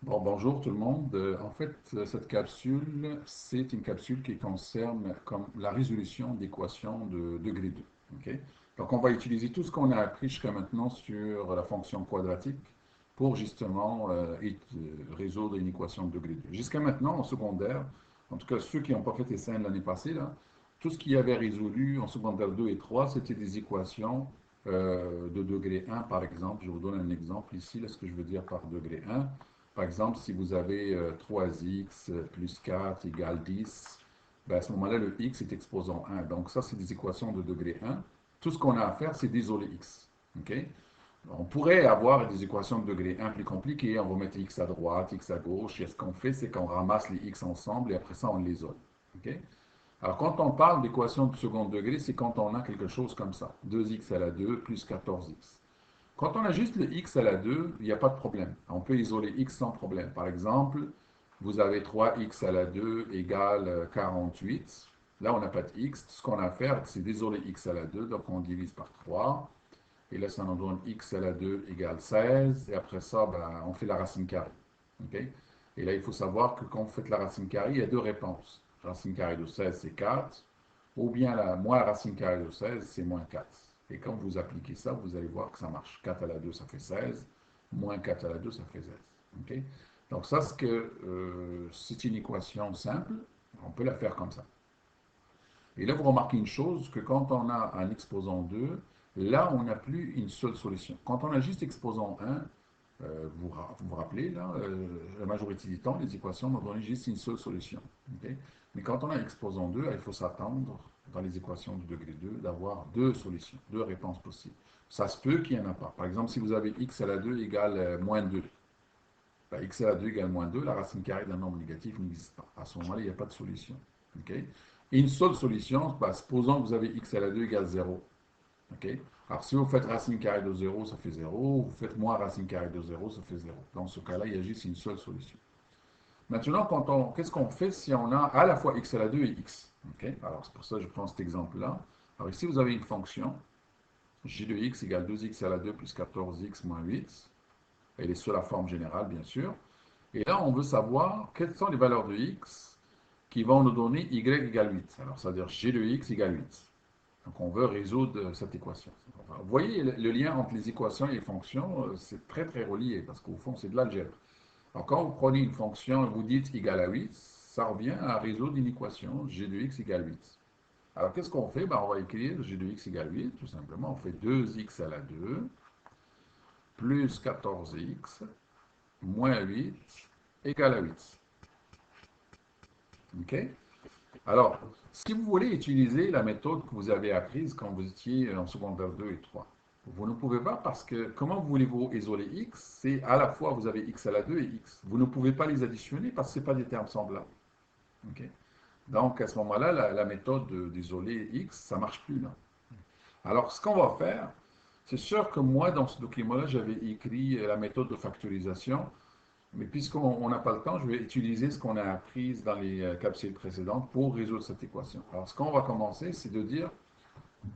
Bon, bonjour tout le monde. En fait, cette capsule, c'est une capsule qui concerne comme la résolution d'équations de degré 2. Ok. Donc, on va utiliser tout ce qu'on a appris jusqu'à maintenant sur la fonction quadratique pour justement résoudre une équation de degré 2. Jusqu'à maintenant, en secondaire, en tout cas ceux qui n'ont pas fait TCN l'année passée, là, tout ce qui avait résolu en secondaire 2 et 3, c'était des équations de degré 1, par exemple. Je vous donne un exemple ici, là, ce que je veux dire par degré 1. Par exemple, si vous avez 3x plus 4 égale 10, ben à ce moment-là, le x est exposant 1. Donc ça, c'est des équations de degré 1. Tout ce qu'on a à faire, c'est d'isoler x. Okay. On pourrait avoir des équations de degré 1 plus compliquées. On va mettre x à droite, x à gauche. Et ce qu'on fait, c'est qu'on ramasse les x ensemble et après ça, on les isole. Okay. Alors, quand on parle d'équation de second degré, c'est quand on a quelque chose comme ça. 2x à la 2 plus 14x. Quand on a juste le x à la 2, il n'y a pas de problème. On peut isoler x sans problème. Par exemple, vous avez 3x à la 2 égale 48. Là, on n'a pas de x. Tout ce qu'on a à faire, c'est d'isoler x à la 2. Donc, on divise par 3. Et là, ça nous donne x à la 2 égale 16. Et après ça, ben, on fait la racine carrée. Okay. Et là, il faut savoir que quand vous faites la racine carrée, il y a deux réponses. Racine carrée de 16, c'est 4. Ou bien moins la racine carrée de 16, c'est moins 4. Et quand vous appliquez ça, vous allez voir que ça marche. 4 à la 2, ça fait 16. Moins 4 à la 2, ça fait 16. Okay. Donc ça, c'est une équation simple. On peut la faire comme ça. Et là, vous remarquez une chose, que quand on a un exposant 2, là, on n'a plus une seule solution. Quand on a juste exposant 1, vous rappelez, là, la majorité du temps, les équations vont donner juste une seule solution. Okay. Mais quand on a exposant 2, il faut s'attendre, dans les équations du degré 2, d'avoir deux solutions, deux réponses possibles. Ça se peut qu'il n'y en a pas. Par exemple, si vous avez x à la 2 égale moins 2, ben, x à la 2 égale moins 2, la racine carrée d'un nombre négatif n'existe pas. À ce moment-là, il n'y a pas de solution. Okay. Et une seule solution, ben, supposons que vous avez x à la 2 égale 0. Okay. Alors, si vous faites racine carrée de 0, ça fait 0. Vous faites moins racine carrée de 0, ça fait 0. Dans ce cas-là, il y a juste une seule solution. Maintenant, qu'est-ce qu'on fait si on a à la fois x à la 2 et x? Okay. Alors, c'est pour ça que je prends cet exemple-là. Alors, ici, vous avez une fonction j de x égale 2x à la 2 plus 14x moins 8. Elle est sous la forme générale, bien sûr. Et là, on veut savoir quelles sont les valeurs de x qui vont nous donner y égale 8. Alors, ça veut dire g de x égale 8. Donc, on veut résoudre cette équation. Vous voyez le lien entre les équations et les fonctions, c'est très très relié, parce qu'au fond, c'est de l'algèbre. Alors, quand vous prenez une fonction et vous dites égale à 8, ça revient à résoudre une équation, g de x égale 8. Alors, qu'est-ce qu'on fait? Ben, on va écrire g de x égale 8, tout simplement. On fait 2x à la 2 plus 14x moins 8 égale à 8. OK? Alors, si vous voulez utiliser la méthode que vous avez apprise quand vous étiez en secondaire 2 et 3, vous ne pouvez pas parce que comment voulez-vous isoler x? C'est à la fois vous avez x à la 2 et x. Vous ne pouvez pas les additionner parce que ce n'est pas des termes semblables. Okay. Donc à ce moment-là, la méthode d'isoler x, ça ne marche plus là. Alors ce qu'on va faire, c'est sûr que moi dans ce document-là, j'avais écrit la méthode de factorisation. Mais puisqu'on n'a pas le temps, je vais utiliser ce qu'on a appris dans les capsules précédentes pour résoudre cette équation. Alors, ce qu'on va commencer, c'est de dire,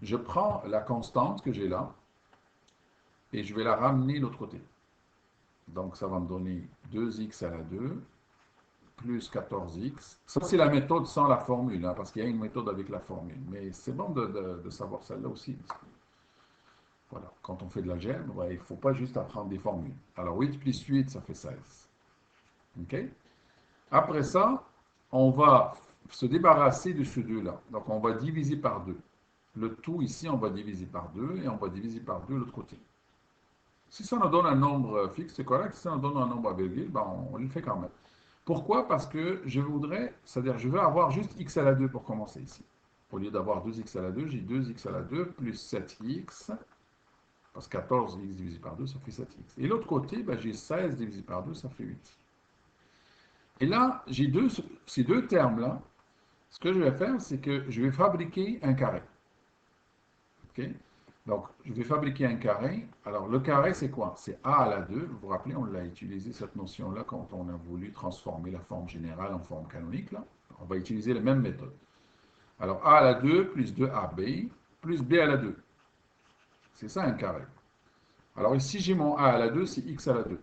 je prends la constante que j'ai là et je vais la ramener de l'autre côté. Donc, ça va me donner 2x à la 2 plus 14x. Ça, c'est la méthode sans la formule, hein, parce qu'il y a une méthode avec la formule. Mais c'est bon de savoir celle-là aussi. Voilà, quand on fait de l'algèbre, il ne faut pas juste apprendre des formules. Alors, 8 plus 8, ça fait 16. OK? Après ça, on va se débarrasser de ce 2-là. Donc, on va diviser par 2. Le tout ici, on va diviser par 2 et on va diviser par 2 de l'autre côté. Si ça nous donne un nombre fixe, c'est correct. Si ça nous donne un nombre à virgule, ben on le fait quand même. Pourquoi? Parce que je voudrais, c'est-à-dire je veux avoir juste x à la 2 pour commencer ici. Au lieu d'avoir 2x à la 2, j'ai 2x à la 2 plus 7x, parce que 14x divisé par 2, ça fait 7x. Et l'autre côté, ben, j'ai 16 divisé par 2, ça fait 8. Et là, j'ai ces deux termes-là. Ce que je vais faire, c'est que je vais fabriquer un carré. Okay. Donc, je vais fabriquer un carré. Alors, le carré, c'est quoi? C'est a à la 2. Vous vous rappelez, on l'a utilisé cette notion-là quand on a voulu transformer la forme générale en forme canonique. Là. On va utiliser la même méthode. Alors, a à la 2 plus 2ab plus b à la 2. C'est ça un carré. Alors, ici, j'ai mon a à la 2, c'est x à la 2.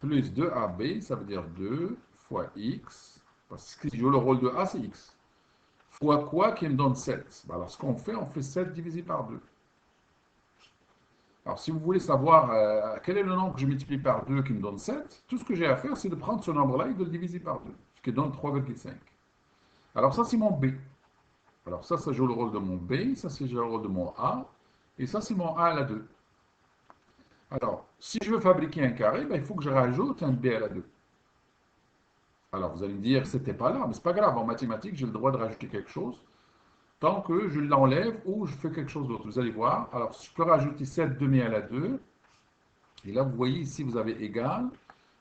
plus 2AB, ça veut dire 2 fois x, parce que ce qui joue le rôle de A, c'est x, fois quoi qui me donne 7. Ben alors, ce qu'on fait, on fait 7 divisé par 2. Alors, si vous voulez savoir quel est le nombre que je multiplie par 2 qui me donne 7, tout ce que j'ai à faire, c'est de prendre ce nombre-là et de le diviser par 2, ce qui donne 3,5. Alors, ça, c'est mon B. Alors, ça joue le rôle de mon B, ça, c'est le rôle de mon A, et ça, c'est mon A à la 2. Alors, si je veux fabriquer un carré, ben, il faut que je rajoute un B à la 2. Alors, vous allez me dire, c'était pas là, mais c'est pas grave. En mathématiques, j'ai le droit de rajouter quelque chose tant que je l'enlève ou je fais quelque chose d'autre. Vous allez voir. Alors, je peux rajouter 7 demi à la 2. Et là, vous voyez ici, vous avez égal.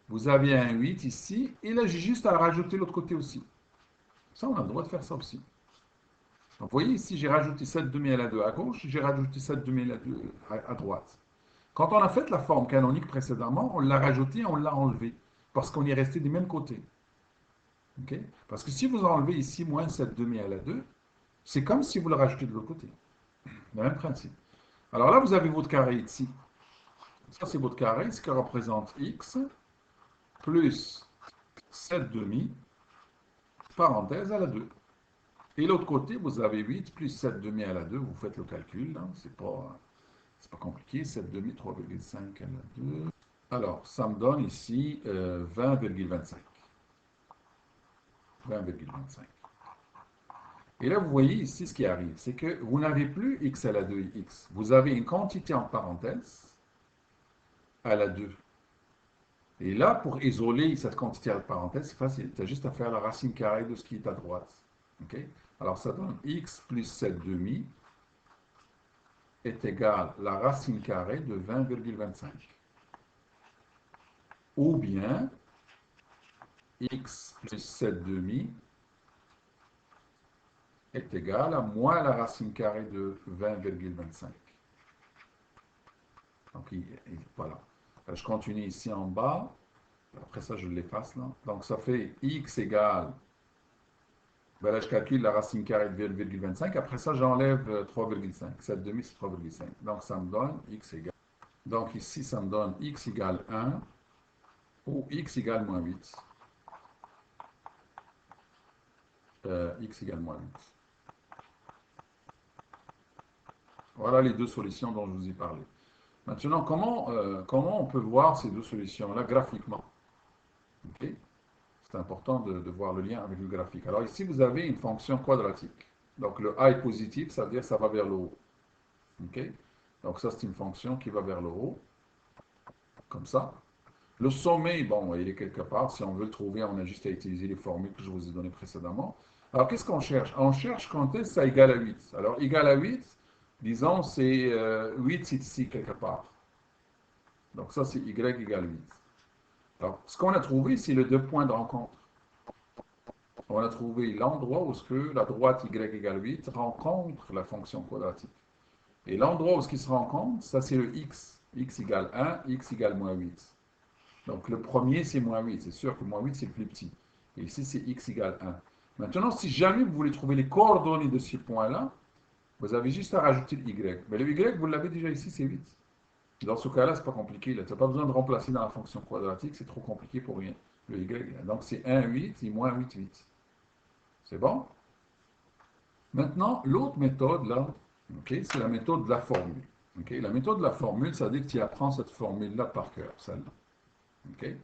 Vous avez un 8 ici. Et là, j'ai juste à le rajouter de l'autre côté aussi. Ça, on a le droit de faire ça aussi. Donc, vous voyez ici, j'ai rajouté 7 demi à la 2 à gauche. J'ai rajouté 7 demi à la 2 à droite. Quand on a fait la forme canonique précédemment, on l'a rajouté et on l'a enlevé. Parce qu'on est resté du même côté. Okay? Parce que si vous enlevez ici moins 7 demi à la 2, c'est comme si vous le rajoutez de l'autre côté. Le même principe. Alors là, vous avez votre carré ici. Ça, c'est votre carré, ce qui représente x plus 7 demi, parenthèse à la 2. Et l'autre côté, vous avez 8 plus 7 demi à la 2. Vous faites le calcul, hein, c'est pas compliqué. 7 demi, 3,5 à la 2. Alors, ça me donne ici 20,25. 20,25. Et là, vous voyez ici ce qui arrive, c'est que vous n'avez plus x à la 2 et x. Vous avez une quantité en parenthèse à la 2. Et là, pour isoler cette quantité en parenthèse, c'est facile. Tu as juste à faire la racine carrée de ce qui est à droite. Okay? Alors, ça donne x plus 7 demi est égal à la racine carrée de 20,25. Ou bien, x plus 7 demi est égal à moins la racine carrée de 20,25. Donc, voilà. Je continue ici en bas. Après ça, je l'efface là. Donc, ça fait x égale. Ben là, je calcule la racine carrée de 0,25. Après ça, j'enlève 3,5. 7 demi, c'est 3,5. Donc, ça me donne x égale. Donc, ici, ça me donne x égale 1 ou x égale moins 8. X égale moins 8. Voilà les deux solutions dont je vous ai parlé. Maintenant, comment on peut voir ces deux solutions-là graphiquement? Okay? C'est important de voir le lien avec le graphique. Alors ici, vous avez une fonction quadratique. Donc le a est positif, ça veut dire que ça va vers le haut. Okay? Donc ça, c'est une fonction qui va vers le haut, comme ça. Le sommet, bon, il est quelque part. Si on veut le trouver, on a juste à utiliser les formules que je vous ai données précédemment. Alors, qu'est-ce qu'on cherche? On cherche quand est-ce que ça égale à 8. Alors, égal à 8, disons, c'est 8, c'est ici quelque part. Donc ça, c'est y égale 8. Alors, ce qu'on a trouvé, c'est le deux points de rencontre. On a trouvé l'endroit où ce que la droite y égale 8 rencontre la fonction quadratique. Et l'endroit où ce qui se rencontre, ça c'est le x. X égale 1, x égale moins 8. Donc le premier c'est moins 8. C'est sûr que moins 8 c'est le plus petit. Et ici c'est x égale 1. Maintenant, si jamais vous voulez trouver les coordonnées de ces points-là, vous avez juste à rajouter le y. Mais le y, vous l'avez déjà ici, c'est 8. Dans ce cas-là, c'est pas compliqué. Tu n'as pas besoin de remplacer dans la fonction quadratique, c'est trop compliqué pour rien. Le y, donc c'est 1, 8 et moins 8, 8. C'est bon? Maintenant, l'autre méthode, là, okay, c'est la méthode de la formule. Okay? La méthode de la formule, ça veut dire que tu apprends cette formule-là par cœur, celle-là. Okay?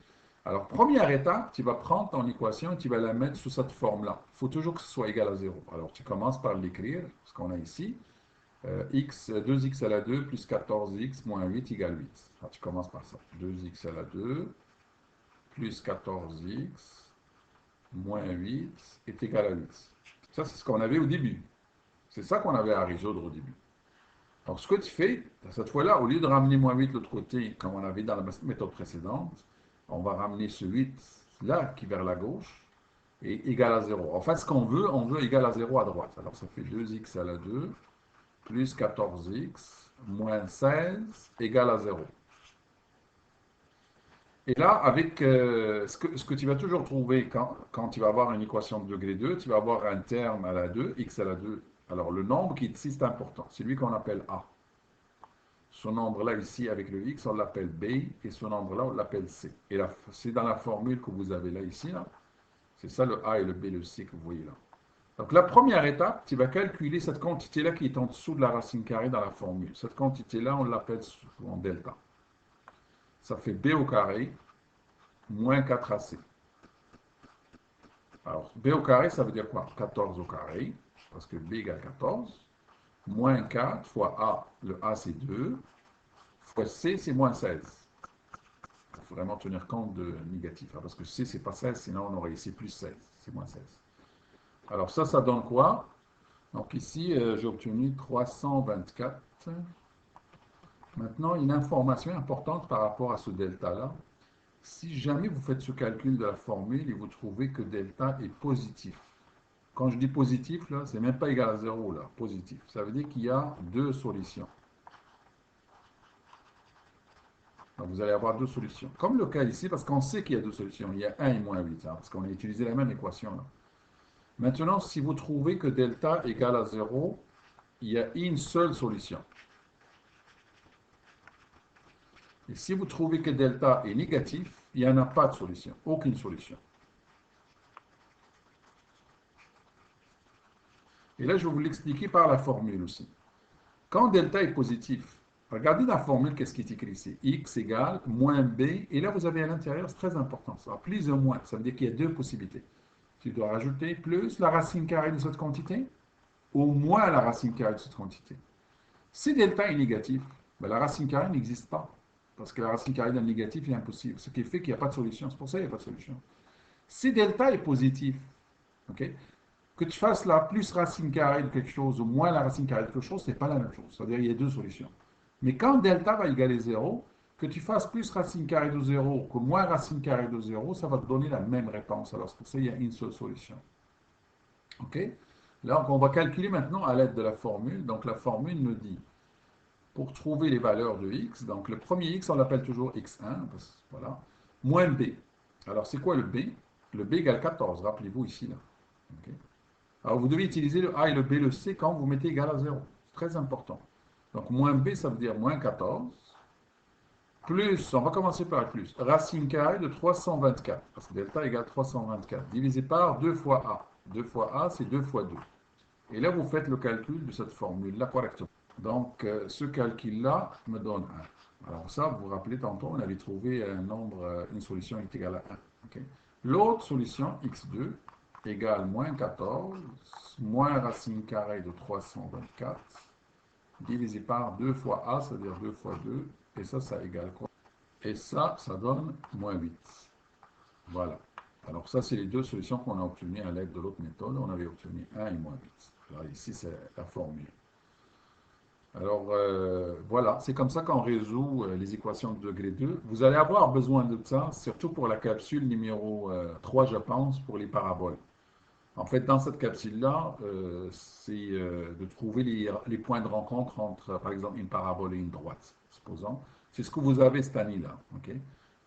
Alors, première étape, tu vas prendre ton équation et tu vas la mettre sous cette forme-là. Il faut toujours que ce soit égal à 0. Alors, tu commences par l'écrire, ce qu'on a ici. 2x à la 2 plus 14x moins 8 égale 8. Alors, tu commences par ça. 2x à la 2 plus 14x moins 8 est égal à 8. Ça, c'est ce qu'on avait au début. C'est ça qu'on avait à résoudre au début. Donc, ce que tu fais, cette fois-là, au lieu de ramener moins 8 de l'autre côté, comme on avait dans la méthode précédente, on va ramener ce 8 là, qui est vers la gauche, et égal à 0. En fait, ce qu'on veut, on veut égal à 0 à droite. Alors, ça fait 2x à la 2 plus 14x moins 16 égale à 0. Et là, avec ce que tu vas toujours trouver quand tu vas avoir une équation de degré 2, tu vas avoir un terme à la 2, x à la 2. Alors, le nombre qui est ici, c'est important. C'est lui qu'on appelle A. Ce nombre-là ici avec le x, on l'appelle b, et ce nombre-là, on l'appelle c. Et c'est dans la formule que vous avez là, ici, là. C'est ça le a et le b, le c que vous voyez là. Donc la première étape, tu vas calculer cette quantité-là qui est en dessous de la racine carrée dans la formule. Cette quantité-là, on l'appelle souvent delta. Ça fait b au carré moins 4ac. Alors, b au carré, ça veut dire quoi? 14 au carré, parce que b égale 14, moins 4 fois a, le a c'est 2, fois c c'est moins 16. Il faut vraiment tenir compte de négatif, hein, parce que c c'est pas 16, sinon on aurait ici plus 16, c'est moins 16. Alors ça donne quoi? Donc ici, j'ai obtenu 324. Maintenant, une information importante par rapport à ce delta-là. Si jamais vous faites ce calcul de la formule et vous trouvez que delta est positif, quand je dis positif, là, c'est même pas égal à 0, là, positif. Ça veut dire qu'il y a deux solutions. Donc, vous allez avoir deux solutions. Comme le cas ici, parce qu'on sait qu'il y a deux solutions. Il y a 1 et moins 8, hein, parce qu'on a utilisé la même équation, là. Maintenant, si vous trouvez que delta égale à 0, il y a une seule solution. Et si vous trouvez que delta est négatif, il n'y en a pas de solution, aucune solution. Et là, je vais vous l'expliquer par la formule aussi. Quand delta est positif, regardez la formule, qu'est-ce qui est écrit ici? X égale moins b, et là, vous avez à l'intérieur, c'est très important, ça, plus ou moins, ça veut dire qu'il y a deux possibilités. Tu dois rajouter plus la racine carrée de cette quantité, ou moins la racine carrée de cette quantité. Si delta est négatif, ben, la racine carrée n'existe pas, parce que la racine carrée d'un négatif est impossible, ce qui fait qu'il n'y a pas de solution. C'est pour ça qu'il n'y a pas de solution. Si delta est positif, ok, que tu fasses la plus racine carrée de quelque chose ou moins la racine carrée de quelque chose, ce n'est pas la même chose. C'est-à-dire qu'il y a deux solutions. Mais quand delta va égaler 0, que tu fasses plus racine carrée de 0 que moins racine carrée de 0, ça va te donner la même réponse. Alors c'est pour ça qu'il y a une seule solution. OK? Là, on va calculer maintenant à l'aide de la formule. Donc la formule nous dit, pour trouver les valeurs de x, donc le premier x, on l'appelle toujours x1, voilà, moins b. Alors c'est quoi le b? Le b égale 14, rappelez-vous ici, là. OK? Alors, vous devez utiliser le A et le B, le C quand vous mettez égal à 0. C'est très important. Donc, moins B, ça veut dire moins 14. Plus, on va commencer par le plus, racine carrée de 324. Parce que delta égale 324. Divisé par 2 fois A. 2 fois A, c'est 2 fois 2. Et là, vous faites le calcul de cette formule-là correctement. Donc, ce calcul-là me donne 1. Alors ça, vous vous rappelez, tantôt, on avait trouvé un nombre, une solution est égale à 1. Okay. L'autre solution, x2, égale moins 14, moins racine carrée de 324, divisé par 2 fois a, c'est-à-dire 2 fois 2, et ça égale quoi? Et ça donne moins 8. Voilà. Alors ça, c'est les deux solutions qu'on a obtenues à l'aide de l'autre méthode. On avait obtenu 1 et moins 8. Alors ici, c'est la formule. Alors voilà, c'est comme ça qu'on résout les équations de degré 2. Vous allez avoir besoin de ça, surtout pour la capsule numéro 3, je pense, pour les paraboles. En fait, dans cette capsule-là, c'est de trouver les points de rencontre entre, par exemple, une parabole et une droite, supposons. C'est ce que vous avez cette année-là, ok?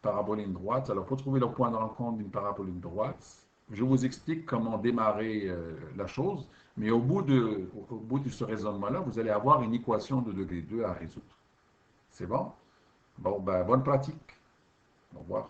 Parabole et une droite. Alors, pour trouver le point de rencontre d'une parabole et une droite, je vous explique comment démarrer la chose, mais au bout de ce raisonnement-là, vous allez avoir une équation de degré 2 à résoudre. C'est bon? Bon, ben, bonne pratique. Au revoir.